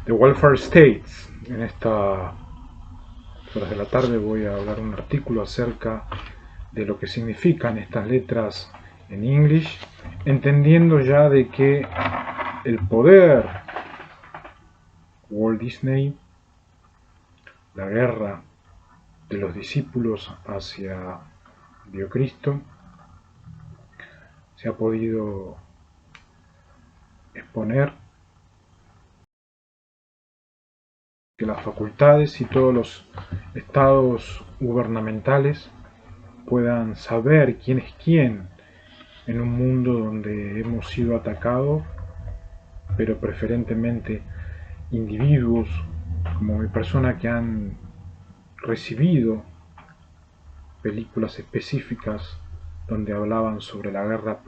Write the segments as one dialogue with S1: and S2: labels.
S1: The Welfare States. En estas horas de la tarde voy a hablar un artículo acerca de lo que significan estas letras en English, entendiendo ya de que el poder Walt Disney, la guerra de los discípulos hacia Biocristo, se ha podido exponer que las facultades y todos los estados gubernamentales puedan saber quién es quién en un mundo donde hemos sido atacados, pero preferentemente individuos como mi persona que han recibido películas específicas donde hablaban sobre la guerra.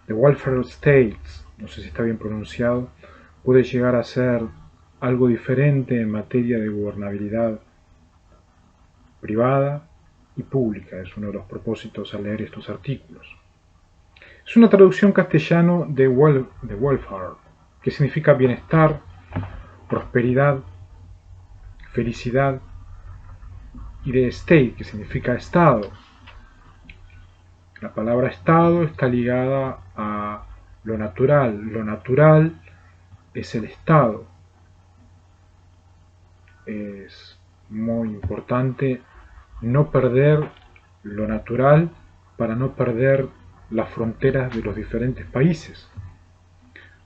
S1: The Welfare States, no sé si está bien pronunciado, puede llegar a ser algo diferente en materia de gobernabilidad privada y pública. Es uno de los propósitos al leer estos artículos. Es una traducción castellano de welfare, que significa bienestar, prosperidad, felicidad, y de state, que significa estado. La palabra estado está ligada a lo natural. Lo natural es el estado. Es muy importante no perder lo natural para no perder las fronteras de los diferentes países.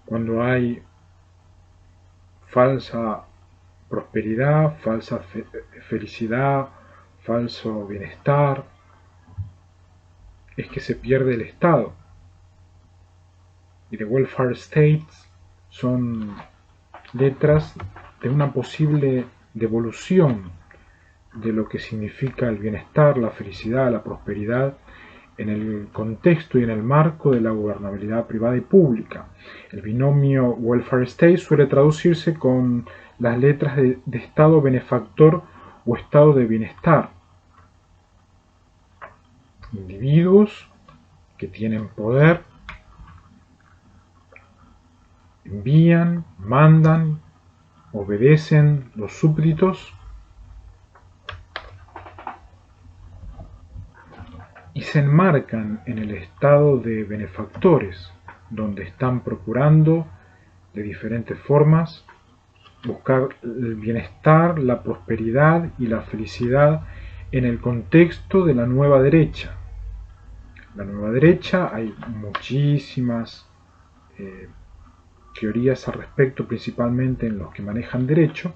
S1: Cuando hay falsa prosperidad, falsa felicidad, falso bienestar, es que se pierde el Estado. Y the welfare states son letras de una posible devolución de lo que significa el bienestar, la felicidad, la prosperidad en el contexto y en el marco de la gobernabilidad privada y pública. El binomio welfare state suele traducirse con las letras de estado benefactor o estado de bienestar. Individuos que tienen poder envían, mandan, obedecen los súbditos y se enmarcan en el estado de benefactores, donde están procurando de diferentes formas buscar el bienestar, la prosperidad y la felicidad en el contexto de la nueva derecha. La nueva derecha, hay muchísimas teorías al respecto, principalmente en los que manejan derecho,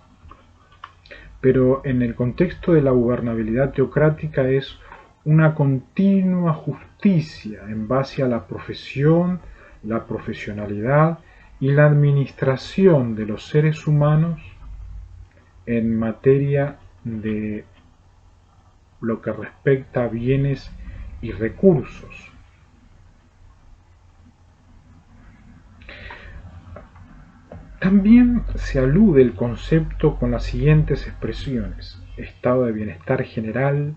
S1: pero en el contexto de la gobernabilidad teocrática es una continua justicia en base a la profesión, la profesionalidad y la administración de los seres humanos en materia de lo que respecta a bienes y recursos. También se alude el concepto con las siguientes expresiones: estado de bienestar general,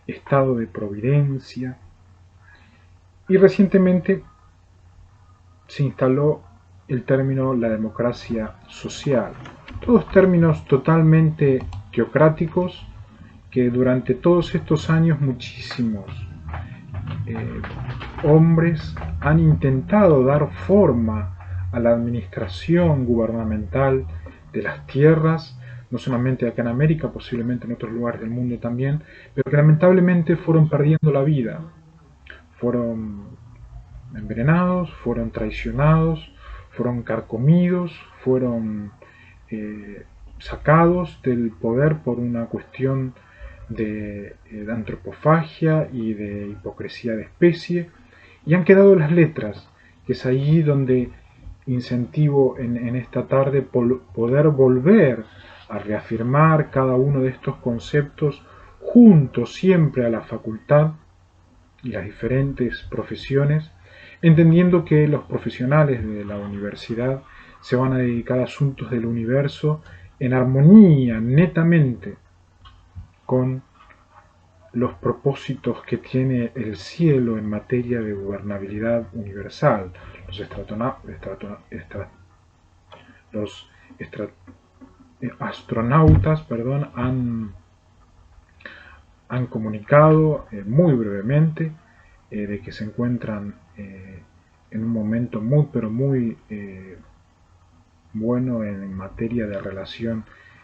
S1: estado de providencia, y recientemente se instaló el término la democracia social. Todos términos totalmente teocráticos que durante todos estos años muchísimos hombres han intentado dar forma a la administración gubernamental de las tierras, no solamente acá en América, posiblemente en otros lugares del mundo también, pero que lamentablemente fueron perdiendo la vida, fueron envenenados, fueron traicionados, fueron carcomidos, fueron sacados del poder por una cuestión de antropofagia y de hipocresía de especie, y han quedado las letras, que es ahí donde incentivo en esta tarde poder volver a reafirmar cada uno de estos conceptos junto siempre a la facultad y las diferentes profesiones, entendiendo que los profesionales de la universidad se van a dedicar a asuntos del universo en armonía netamente con los propósitos que tiene el cielo en materia de gobernabilidad universal, los astronautas han comunicado muy brevemente de que se encuentran en un momento muy pero muy bueno en materia de relación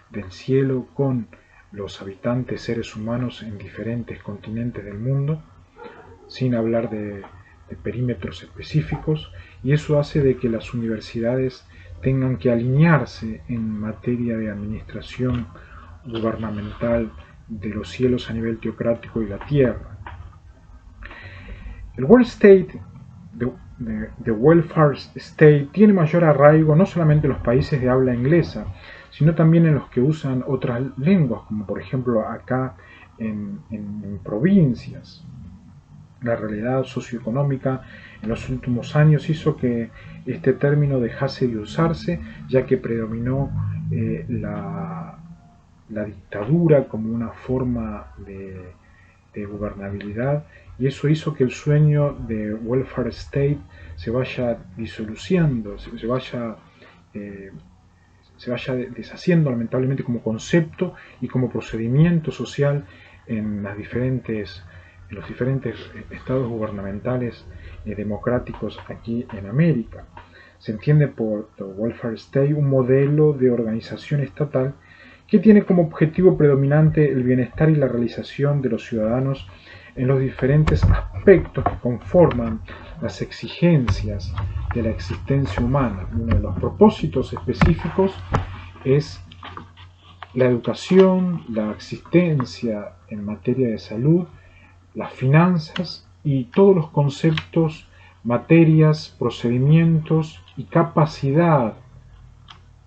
S1: del cielo con los habitantes seres humanos en diferentes continentes del mundo, sin hablar de perímetros específicos, y eso hace de que las universidades tengan que alinearse en materia de administración gubernamental de los cielos a nivel teocrático y la tierra. El World State, de Welfare State, tiene mayor arraigo no solamente en los países de habla inglesa, sino también en los que usan otras lenguas, como por ejemplo acá en provincias. La realidad socioeconómica en los últimos años hizo que este término dejase de usarse, ya que predominó la dictadura como una forma de gobernabilidad, y eso hizo que el sueño de welfare state se vaya disoluciendo, se vaya deshaciendo lamentablemente como concepto y como procedimiento social en los diferentes estados gubernamentales democráticos aquí en América. Se entiende por welfare state un modelo de organización estatal que tiene como objetivo predominante el bienestar y la realización de los ciudadanos en los diferentes aspectos que conforman las exigencias de la existencia humana. Uno de los propósitos específicos es la educación, la asistencia en materia de salud, las finanzas y todos los conceptos, materias, procedimientos y capacidad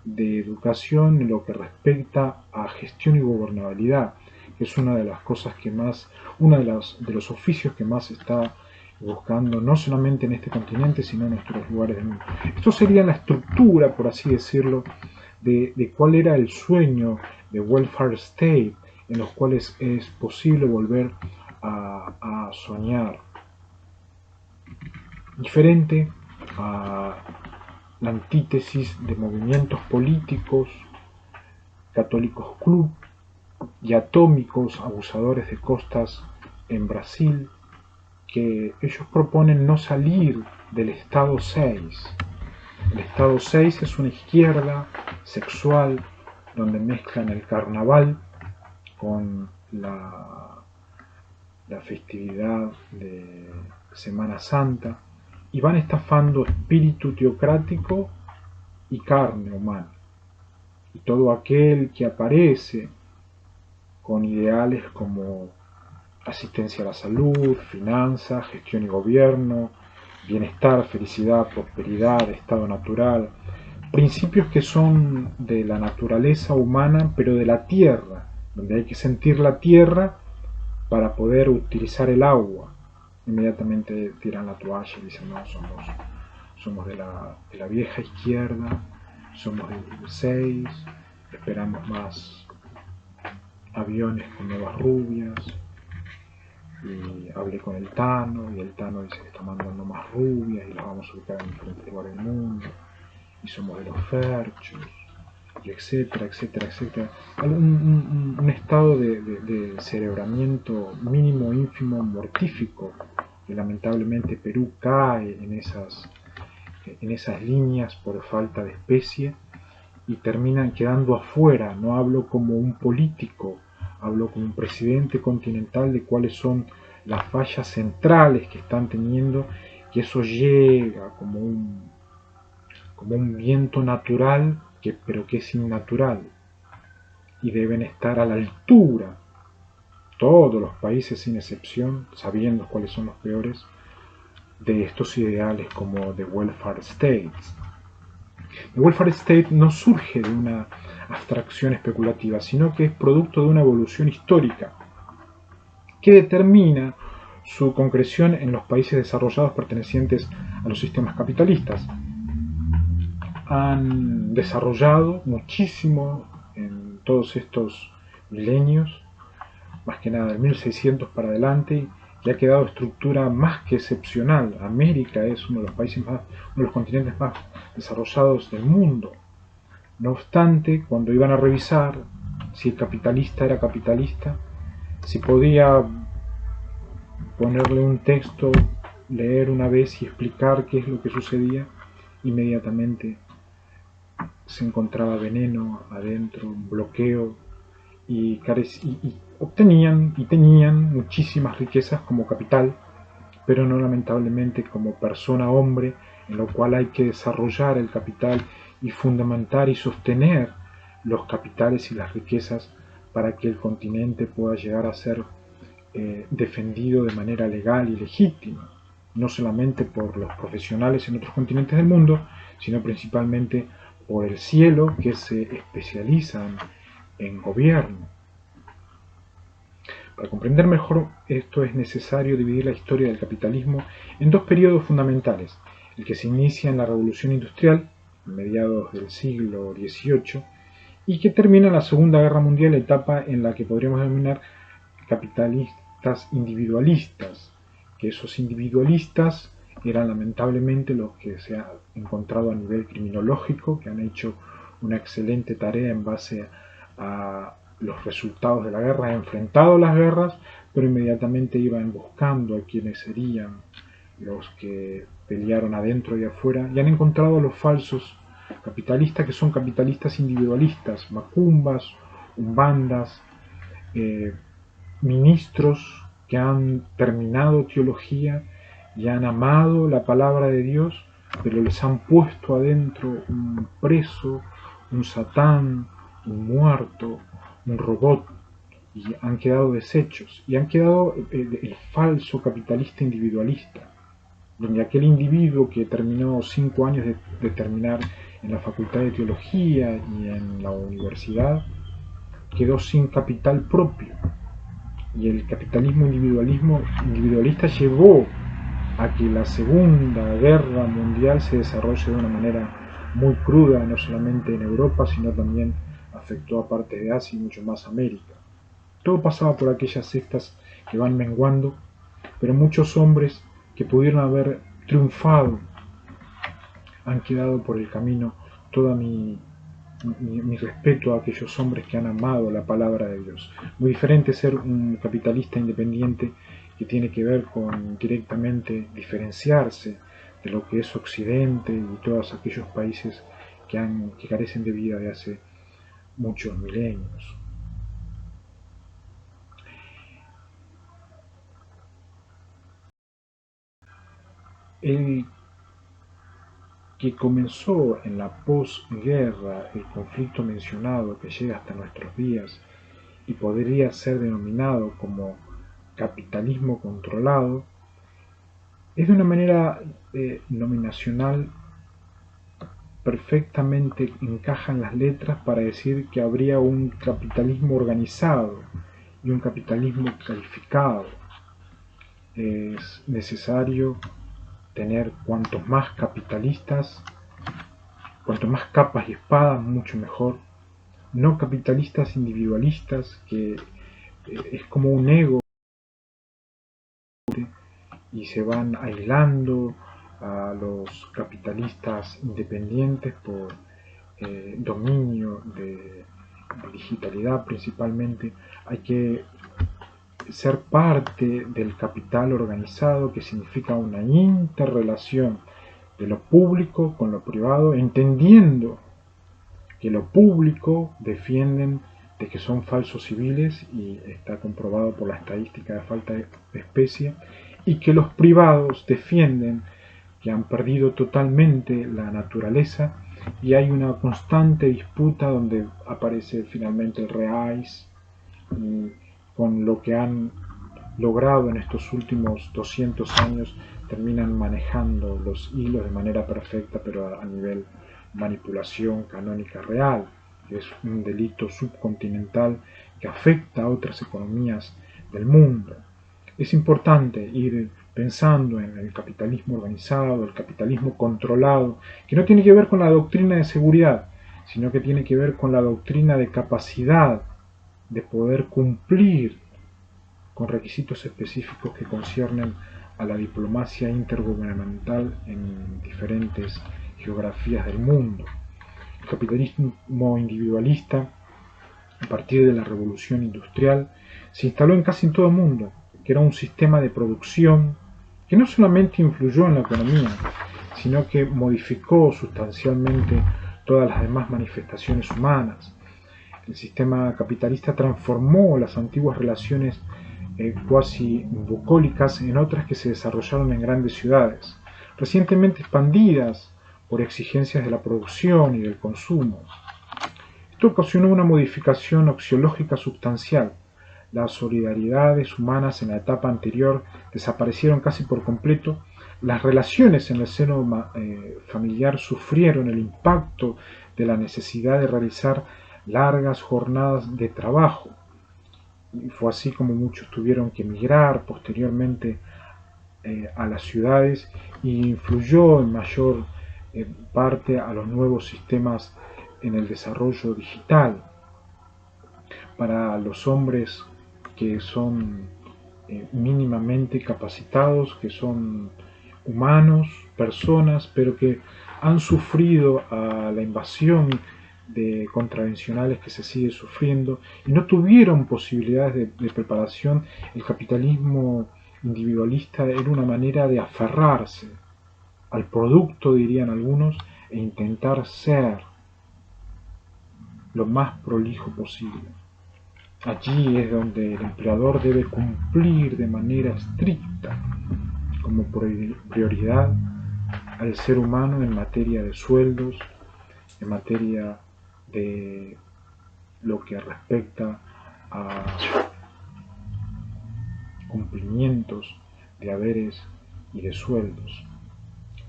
S1: de educación en lo que respecta a gestión y gobernabilidad, que es una de las cosas que más, de los oficios que más está buscando, no solamente en este continente, sino en nuestros lugares del mundo. Esto sería la estructura, por así decirlo, de cuál era el sueño de welfare state, en los cuales es posible volver a soñar. Diferente a la antítesis de movimientos políticos, católicos club y atómicos abusadores de costas en Brasil, que ellos proponen no salir del estado 6. El estado 6 es una izquierda sexual donde mezclan el carnaval con la festividad de Semana Santa y van estafando espíritu teocrático y carne humana. Y todo aquel que aparece con ideales como asistencia a la salud, finanzas, gestión y gobierno, bienestar, felicidad, prosperidad, estado natural, principios que son de la naturaleza humana, pero de la tierra, donde hay que sentir la tierra para poder utilizar el agua. Inmediatamente tiran la toalla y dicen, no, somos de la vieja izquierda, somos del 6, esperamos más aviones con nuevas rubias, y hablé con el Tano, y el Tano dice que está mandando más rubias y las vamos a ubicar en diferentes lugares del mundo, y somos de los ferchos, y etcétera, etcétera, etcétera. Un estado de cerebramiento mínimo, ínfimo, mortífico, que lamentablemente Perú cae en esas líneas por falta de especie y terminan quedando afuera. No hablo como un político, hablo como un presidente continental de cuáles son las fallas centrales que están teniendo, que eso llega como un viento natural, pero que es innatural, y deben estar a la altura, todos los países sin excepción, sabiendo cuáles son los peores, de estos ideales como de welfare states. El welfare state no surge de una abstracción especulativa, sino que es producto de una evolución histórica que determina su concreción en los países desarrollados pertenecientes a los sistemas capitalistas. Han desarrollado muchísimo en todos estos milenios, más que nada del 1600 para adelante, y ha quedado estructura más que excepcional. América es uno de los continentes más desarrollados del mundo. No obstante, cuando iban a revisar si el capitalista era capitalista, si podía ponerle un texto, leer una vez y explicar qué es lo que sucedía, inmediatamente se encontraba veneno adentro, un bloqueo, y obtenían y tenían muchísimas riquezas como capital, pero no lamentablemente como persona hombre, en lo cual hay que desarrollar el capital y fundamentar y sostener los capitales y las riquezas para que el continente pueda llegar a ser defendido de manera legal y legítima, no solamente por los profesionales en otros continentes del mundo, sino principalmente por el cielo, que se especializan en gobierno. Para comprender mejor esto es necesario dividir la historia del capitalismo en dos periodos fundamentales: el que se inicia en la Revolución Industrial, a mediados del siglo XVIII, y que termina en la Segunda Guerra Mundial, etapa en la que podríamos denominar capitalistas individualistas, que esos individualistas eran lamentablemente los que se han encontrado a nivel criminológico, que han hecho una excelente tarea en base a los resultados de la guerra, han enfrentado las guerras, pero inmediatamente iban buscando a quienes serían los que pelearon adentro y afuera, y han encontrado a los falsos capitalistas, que son capitalistas individualistas, macumbas, umbandas, eh, ministros que han terminado teología y han amado la palabra de Dios, pero les han puesto adentro un preso, un satán, un muerto, un robot, y han quedado deshechos, y han quedado el falso capitalista individualista, donde aquel individuo que terminó 5 años de terminar en la facultad de teología y en la universidad, quedó sin capital propio. Y el capitalismo individualista llevó a que la Segunda Guerra Mundial se desarrolle de una manera muy cruda, no solamente en Europa, sino también afectó a partes de Asia y mucho más América. Todo pasaba por aquellas sectas que van menguando, pero muchos hombres que pudieron haber triunfado han quedado por el camino. Toda mi respeto a aquellos hombres que han amado la palabra de Dios. Muy diferente ser un capitalista independiente que tiene que ver con directamente diferenciarse de lo que es Occidente y todos aquellos países que carecen de vida de hace muchos milenios. El que comenzó en la posguerra, el conflicto mencionado que llega hasta nuestros días y podría ser denominado como capitalismo controlado, es de una manera nominacional, perfectamente encajan las letras para decir que habría un capitalismo organizado y un capitalismo calificado. Es necesario tener cuantos más capitalistas, cuanto más capas y espadas, mucho mejor. No capitalistas individualistas, que es como un ego y se van aislando a los capitalistas independientes por dominio de digitalidad principalmente. Hay que ser parte del capital organizado, que significa una interrelación de lo público con lo privado, entendiendo que lo público defienden de que son falsos civiles, y está comprobado por la estadística de falta de especie, y que los privados defienden que han perdido totalmente la naturaleza, y hay una constante disputa donde aparece finalmente el reais, y con lo que han logrado en estos últimos 200 años terminan manejando los hilos de manera perfecta, pero a nivel manipulación canónica real, que es un delito subcontinental que afecta a otras economías del mundo. Es importante ir pensando en el capitalismo organizado, el capitalismo controlado, que no tiene que ver con la doctrina de seguridad, sino que tiene que ver con la doctrina de capacidad de poder cumplir con requisitos específicos que conciernen a la diplomacia intergubernamental en diferentes geografías del mundo. El capitalismo individualista, a partir de la revolución industrial, se instaló en casi todo el mundo, que era un sistema de producción que no solamente influyó en la economía, sino que modificó sustancialmente todas las demás manifestaciones humanas. El sistema capitalista transformó las antiguas relaciones cuasi bucólicas en otras que se desarrollaron en grandes ciudades, recientemente expandidas por exigencias de la producción y del consumo. Esto ocasionó una modificación axiológica sustancial. Las solidaridades humanas en la etapa anterior desaparecieron casi por completo. Las relaciones en el seno familiar sufrieron el impacto de la necesidad de realizar largas jornadas de trabajo. Y fue así como muchos tuvieron que emigrar posteriormente a las ciudades y influyó en mayor parte a los nuevos sistemas en el desarrollo digital. Para los hombres que son mínimamente capacitados, que son humanos, personas, pero que han sufrido a la invasión de contravencionales que se sigue sufriendo y no tuvieron posibilidades de preparación, el capitalismo individualista era una manera de aferrarse al producto, dirían algunos, e intentar ser lo más prolijo posible. Allí es donde el empleador debe cumplir de manera estricta como prioridad al ser humano en materia de sueldos, en materia de lo que respecta a cumplimientos de haberes y de sueldos.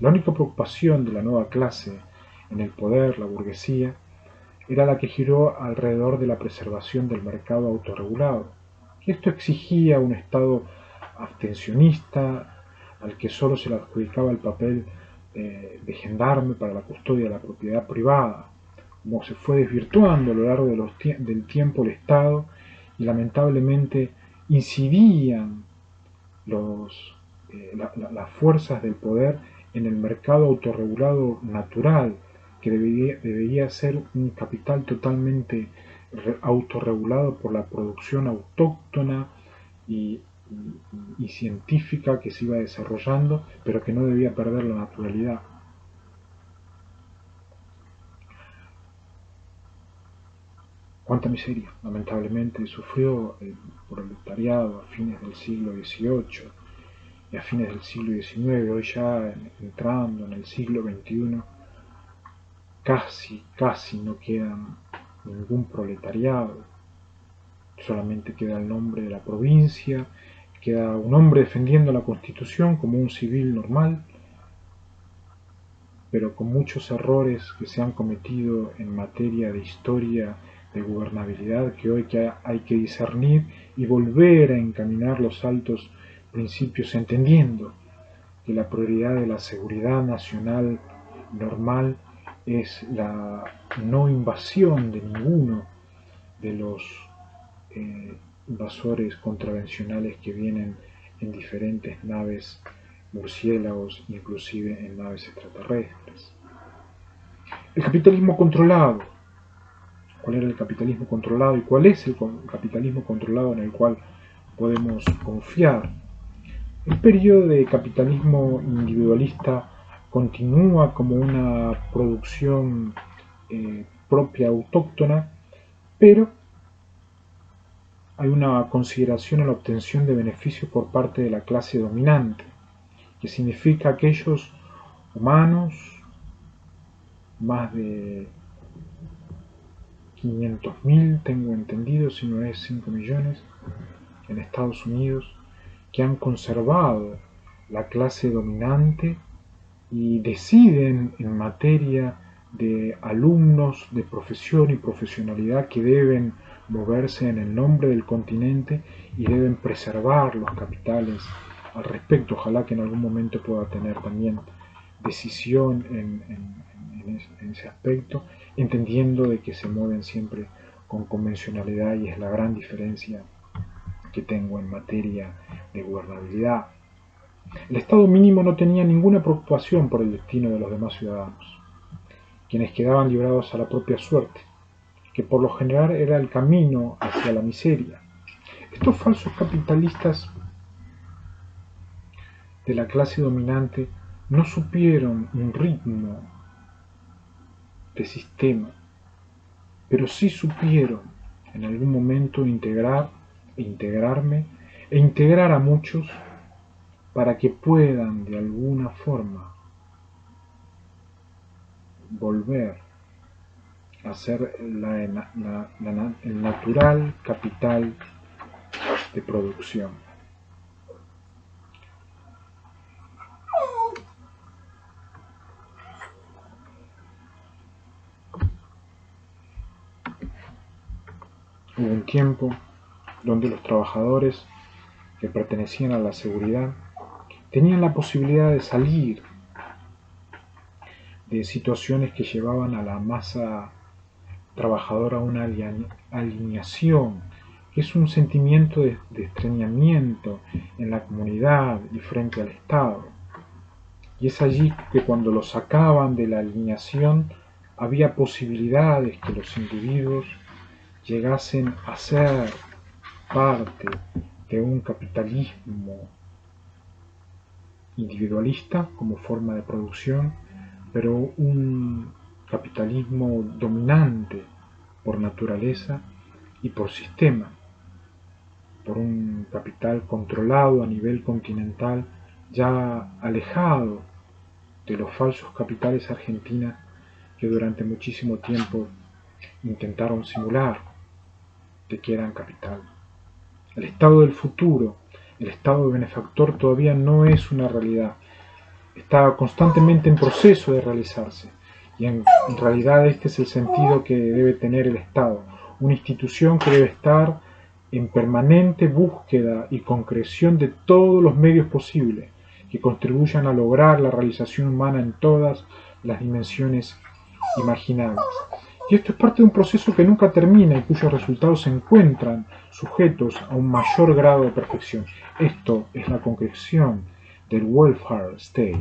S1: La única preocupación de la nueva clase en el poder, la burguesía, era la que giró alrededor de la preservación del mercado autorregulado. Esto exigía un Estado abstencionista al que solo se le adjudicaba el papel de gendarme para la custodia de la propiedad privada. Como se fue desvirtuando a lo largo del tiempo el Estado y lamentablemente incidían las fuerzas del poder en el mercado autorregulado natural, que debería ser un capital totalmente autorregulado por la producción autóctona y científica que se iba desarrollando, pero que no debía perder la naturalidad. Cuánta miseria, lamentablemente, sufrió el proletariado a fines del siglo XVIII y a fines del siglo XIX, hoy ya entrando en el siglo XXI, casi no queda ningún proletariado, solamente queda el nombre de la provincia, queda un hombre defendiendo la Constitución como un civil normal, pero con muchos errores que se han cometido en materia de historia, de gobernabilidad, que hoy hay que discernir y volver a encaminar los altos principios, entendiendo que la prioridad de la seguridad nacional normal es la no invasión de ninguno de los invasores contravencionales que vienen en diferentes naves murciélagos, inclusive en naves extraterrestres. El capitalismo controlado. ¿Cuál era el capitalismo controlado y cuál es el capitalismo controlado en el cual podemos confiar? El periodo de capitalismo individualista continúa como una producción propia autóctona, pero hay una consideración a la obtención de beneficios por parte de la clase dominante, que significa aquellos humanos, más de 500.000, tengo entendido, si no es 5 millones, en Estados Unidos, que han conservado la clase dominante y deciden en materia de alumnos de profesión y profesionalidad que deben moverse en el nombre del continente y deben preservar los capitales al respecto. Ojalá que en algún momento pueda tener también decisión en ese aspecto, entendiendo de que se mueven siempre con convencionalidad, y es la gran diferencia que tengo en materia de gobernabilidad. El Estado mínimo no tenía ninguna preocupación por el destino de los demás ciudadanos. quienes quedaban librados a la propia suerte, que por lo general era el camino hacia la miseria. Estos falsos capitalistas de la clase dominante no supieron un ritmo de sistema, pero sí supieron en algún momento integrarme e integrar a muchos para que puedan de alguna forma volver a ser el natural capital de producción. Hubo un tiempo donde los trabajadores que pertenecían a la seguridad tenían la posibilidad de salir de situaciones que llevaban a la masa trabajadora a una alineación, que es un sentimiento de extrañamiento en la comunidad y frente al Estado. Y es allí que cuando los sacaban de la alineación había posibilidades que los individuos llegasen a ser parte de un capitalismo individualista como forma de producción, pero un capitalismo dominante por naturaleza y por sistema, por un capital controlado a nivel continental, ya alejado de los falsos capitales argentinos que durante muchísimo tiempo intentaron simular de que eran capital. El Estado del futuro, el Estado benefactor, todavía no es una realidad. Está constantemente en proceso de realizarse. Y en realidad este es el sentido que debe tener el Estado. Una institución que debe estar en permanente búsqueda y concreción de todos los medios posibles que contribuyan a lograr la realización humana en todas las dimensiones imaginables. Y esto es parte de un proceso que nunca termina y cuyos resultados se encuentran sujetos a un mayor grado de perfección. Esto es la concreción del welfare state.